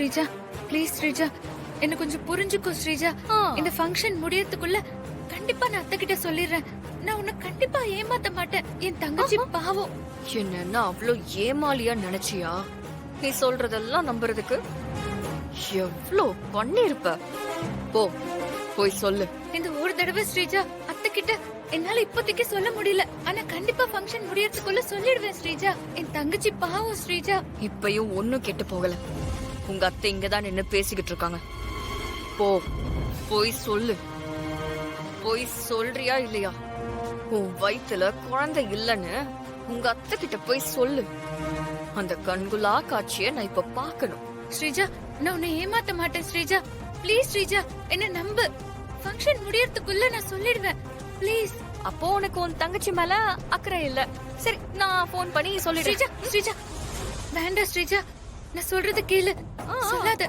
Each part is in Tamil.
ஸ்ரீஜா, ப்ளீஸ் ஸ்ரீஜா, என்ன கொஞ்சம் புரிஞ்சுக்கோ ஸ்ரீஜா. இந்த ஃபங்க்ஷன் முடியறதுக்குள்ள கண்டிப்பா நான் அத்தை கிட்ட சொல்லிடுறேன். நான் உன்னை கண்டிப்பா ஏமாத்த மாட்டேன். என் தங்கச்சி பாவம். என்னன்னா அவ்ளோ ஏமாலியா நினைச்சியா? நீ சொல்றதெல்லாம் நம்புறதுக்கு எவ்ளோ பண்ணிருப்ப. போ போய் சொல்லு. இந்த ஒரு தடவை ஸ்ரீஜா, அத்தை கிட்ட என்னால இப்போதைக்கு சொல்ல முடியல. ஆனா கண்டிப்பா ஃபங்க்ஷன் முடியறதுக்குள்ள சொல்லிடுவேன் ஸ்ரீஜா. என் தங்கச்சி பாவம் ஸ்ரீஜா. இப்பயும் ஒண்ணும் கெட்டு போகல. உங்க அத்தை இங்கதான் நின்னு பேசிக்கிட்டு இருக்காங்க. போ போய் சொல்லு. போய் சொல்றியா இல்லையா? உன் வயித்துல குழந்தை இல்லன்னு உங்க அத்தை கிட்ட போய் சொல்லு. அந்த கண்குலா காட்சிய நான் இப்ப பாக்கணும். ஸ்ரீஜா, நான் உன்னை ஏமாத்த மாட்டேன் ஸ்ரீஜா. ப்ளீஸ் ஸ்ரீஜா, என்ன நம்பு. ஃபங்க்ஷன் முடியறதுக்குள்ள நான் சொல்லிடுவேன். ப்ளீஸ். அப்போ உனக்கு உன் தங்கச்சி மேல அக்கறை இல்ல. சரி, நான் போன் பண்ணி சொல்லிடுறேன். ஸ்ரீஜா, ஸ்ரீஜா, வேண்டாம் ஸ்ரீஜா, நான் சொல்றது கேளு. சொல்லாத.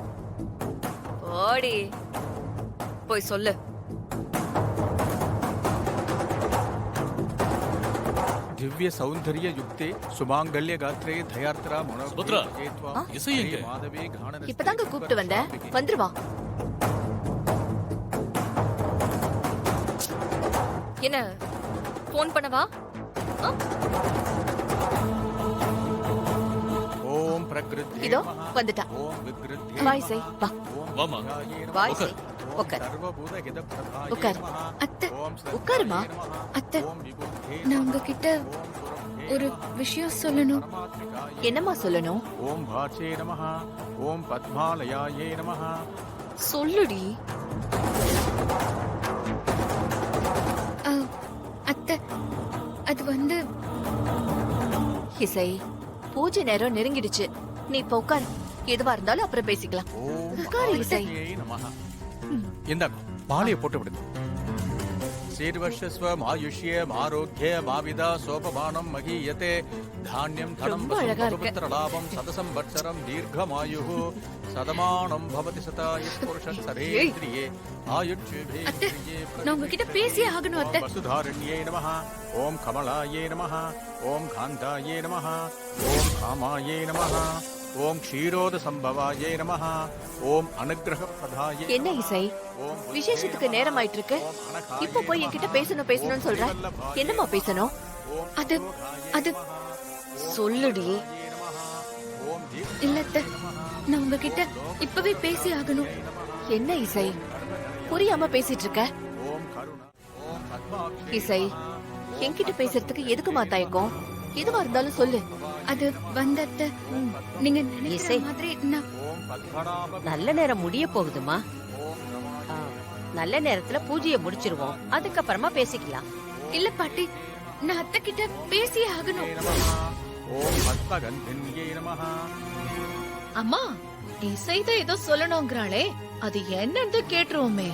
ஓடி போய் சொல்லு. दिव्य सौंदर्य युक्ते सुमांगल्य गात्रे धयार्त्रा சுபத்ரா, இசை எங்க? माधवे घाण இப்பதாங்க கூப்பிட்டு வந்தேன். வந்துருவா. என்ன போன் பண்ணவா? ओम प्रकृति இதோ வந்துட்டா. ओम विकृति வாய் செய். வா வாமா. வாய் செய். உட்கார். सर्वभूत हित प्रदाय உட்கார். அத்தை, உட்காருமா. அத்தை, ओम विबुद्धे நான் உங்ககிட்ட ஒரு விஷயம் சொல்லணும். என்னம்மா சொல்லணும்? ओम भाचे नमः ओम पद्मालयाये नमः சொல்லுடி. அத்தை, அது வந்து இசை, பூஜை நேரம் நெருங்கிடுச்சு. நீ இப்ப உட்கார். எதுவா இருந்தாலும் அப்புறம் பேசிக்கலாம். ओम உட்காரு இசை. आदित्ये नमः இந்தாங்க மாலையை போட்டு விடுங்க. சீர்வர்ஷஸ்வ ஆயுஷ்யம் ஆரோக்கிய மாவிதா சோபமானம் மகீயதே தானியம் தனம் ரொம்ப அழகா இருக்கு. புத்திரலாபம் சதசம் வத்சரம் தீர்க்கமாயுः சதமானம் பவதி சதாய புருஷன் சரேந்திரியே ஆயுட்சுபே அத்தை, நான் உங்ககிட்ட பேசியே ஆகணும் அத்தை. வசுதாரண்யே நமः ஓம் கமலாயே நமः ஓம் காந்தாயே நமः ஓம் காமாயே நமः ஓம் க்ஷீரோத சம்பவாயே நமः ஓம் அனுக்கிரகப்ரதாயே என்ன இசை, ஓம் விசேஷத்துக்கு நேரம் ஆயிட்டு இருக்கு. இப்ப போய் என்கிட்ட பேசணும்னு சொல்ற. என்னம்மா பேசணும்? அது அது சொல்லுடி. ஓம் இல்ல அத்தை, நான் உங்ககிட்ட இப்பவே பேசி ஆகணும். என்ன இசை, புரியாம பேசிட்டு இருக்க? ஓம் கருணா ஓம் பத்மாப்தி இசை, என்கிட்ட பேசுறதுக்கு எதுக்குமா தயக்கம்? எதுவா இருந்தாலும் சொல்லு. அது வந்து அத்தை, நீங்க நினைக்கிற இசை. மாதிரி நான் ஓம் பத்மநாப நல்ல நேரம் முடிய போகுதுமா. ஓம் நமः நல்ல நேரத்துல பூஜையை முடிச்சிருவோம், அதுக்கப்புறமா பேசிக்கலாம். இல்ல பாட்டி, நான் அத்தை கிட்ட பேசியே ஆகணும். நமः ஓம் பத்மகந்தின்யே நமः அம்மா, இசைதான் ஏதோ சொல்லணுங்கிறாளே, அது என்னன்னு கேட்டுருவோமே.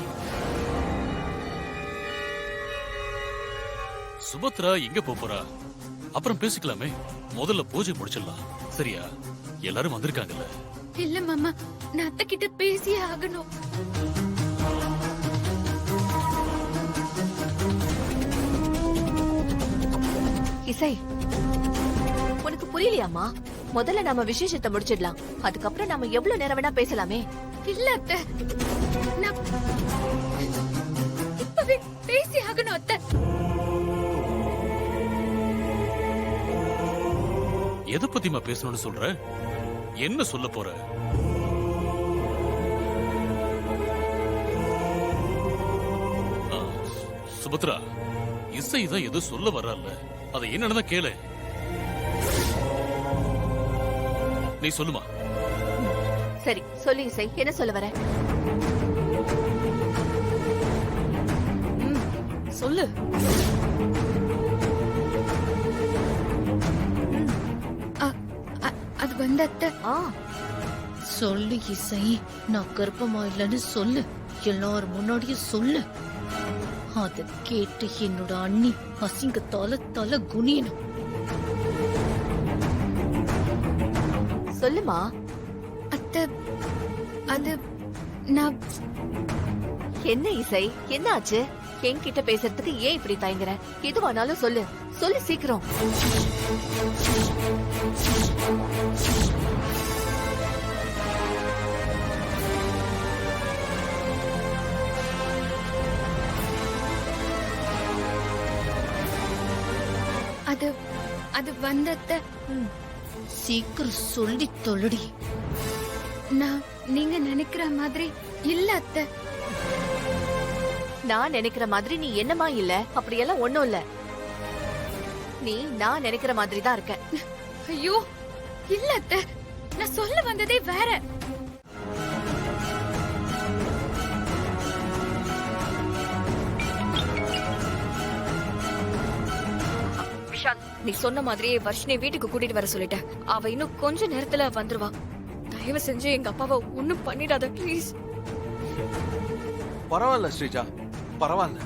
சுபத்ரா எங்க போறா? அப்புறம் பேசிக்கலாமே. முதல்ல பூஜை முடிச்சிடலாம். சரியா? எல்லாரும் வந்திருக்காங்கல்ல. இல்ல மாமா, நான் அத்தை கிட்ட பேசியே ஆகணும். இசை, உனக்கு புரியலையாமா? முதல்ல நாம விசேஷத்தை முடிச்சிடலாம். அதுக்கப்புறம் நாம எவ்வளவு நேரம் வேணா பேசலாமே. இல்ல அத்தை, நான் இப்பவே பேசி ஆகணும் அத்தை. எதை பத்திமா பேசணும்னு சொல்ற? என்ன சொல்ல போற? ஆ, சுபத்ரா, இசைதான் ஏதோ சொல்ல வர்றால. அதை என்னன்னு கேளு. நீ சொல்லுமா. சரி சொல்லு இசை, என்ன சொல்ல வர? சொல்லு. அது வந்து அத்தை, சொல்லு இசை, நான் கர்ப்பமா இல்லைன்னு சொல்லு. எல்லாரும் முன்னாடியும் சொல்லு. அத கேட்டு என்னோட அண்ணி அசிங்கத்தால தலை குனியணும். சொல்லுமா. அத்தை, அது நான் என்ன இசை, என்ன ஆச்சு? என்கிட்ட பேசுறதுக்கு ஏன் இப்படி தயங்குற? எதுவானாலும் சொல்லு. சொல்லு சீக்கிரம். அது அது வந்தத்த சீக்கிரம் சொல்லி தொலடி. நான் நீங்க நினைக்கிற மாதிரி இல்ல அத்தை. நான் நினைக்கிற மாதிரி நீ என்னமா இல்ல, அப்படியெல்லாம் ஒண்ணும் இல்ல. நீ நான் நினைக்கிற மாதிரி தான் இருக்க. ஐயோ இல்ல அத்தை, நான் சொல்ல வந்ததே வேற. விஷால், நீ சொன்ன மாதிரியே வர்ஷினி வீட்டுக்கு கூட்டிட்டு வர சொல்லிட்டேன். அவ இன்னும் கொஞ்ச நேரத்துல வந்துருவா. தயவு செஞ்சு எங்க அப்பாவை ஒண்ணும் பண்ணிடாத ப்ளீஸ். பரவாயில்ல ஸ்ரீஜா, பரவாயில்ல.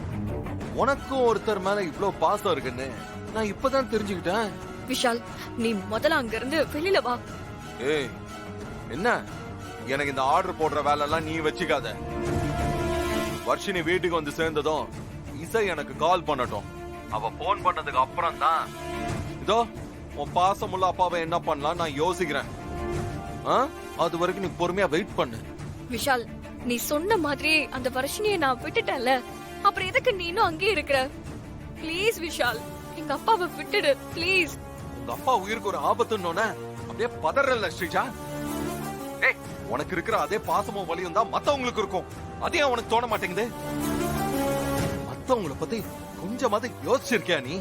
உனக்கும் ஒருத்தர் மேல இவ்ளோ பாசம் இருக்குன்னு நான் இப்பதான் தெரிஞ்சுக்கிட்டேன். விஷால், நீ முதல்ல அங்க இருந்து வெளியில வா. ஏய், என்ன எனக்கு இந்த ஆர்டர் போடுற வேலை எல்லாம் நீ வச்சுக்காத. வர்ஷினி வீட்டுக்கு வந்து சேர்ந்ததும் இசை எனக்கு கால் பண்ணட்டும். அவ போன் பண்ணதுக்கு அப்புறம் தான் இதோ உன் பாசமுள்ள அப்பாவை என்ன பண்ணலாம் நான் யோசிக்கிறேன். அது வரைக்கும் நீ பொறுமையா வெயிட் பண்ணு. விஷால், நீ சொன்ன மாதிரியே அந்த வர்ஷினியை நான் விட்டுட்டேன்ல, அப்புறம் எதுக்கு நீ இன்னும் அங்கேயே இருக்கிற? ப்ளீஸ் விஷால், எங்க அப்பாவை விட்டுடு ப்ளீஸ். உங்க அப்பா உயிருக்கு ஒரு ஆபத்துன்னு அப்படியே பதறல ஸ்ரீஜா. ஏய், உனக்கு இருக்கிற அதே பாசமும் வலியும் தான் மத்தவங்களுக்கு இருக்கும். அதே உனக்கு தோண மாட்டேங்குது. மத்தவங்கள பத்தி கொஞ்சமாவது யோசிச்சிருக்கியா நீ?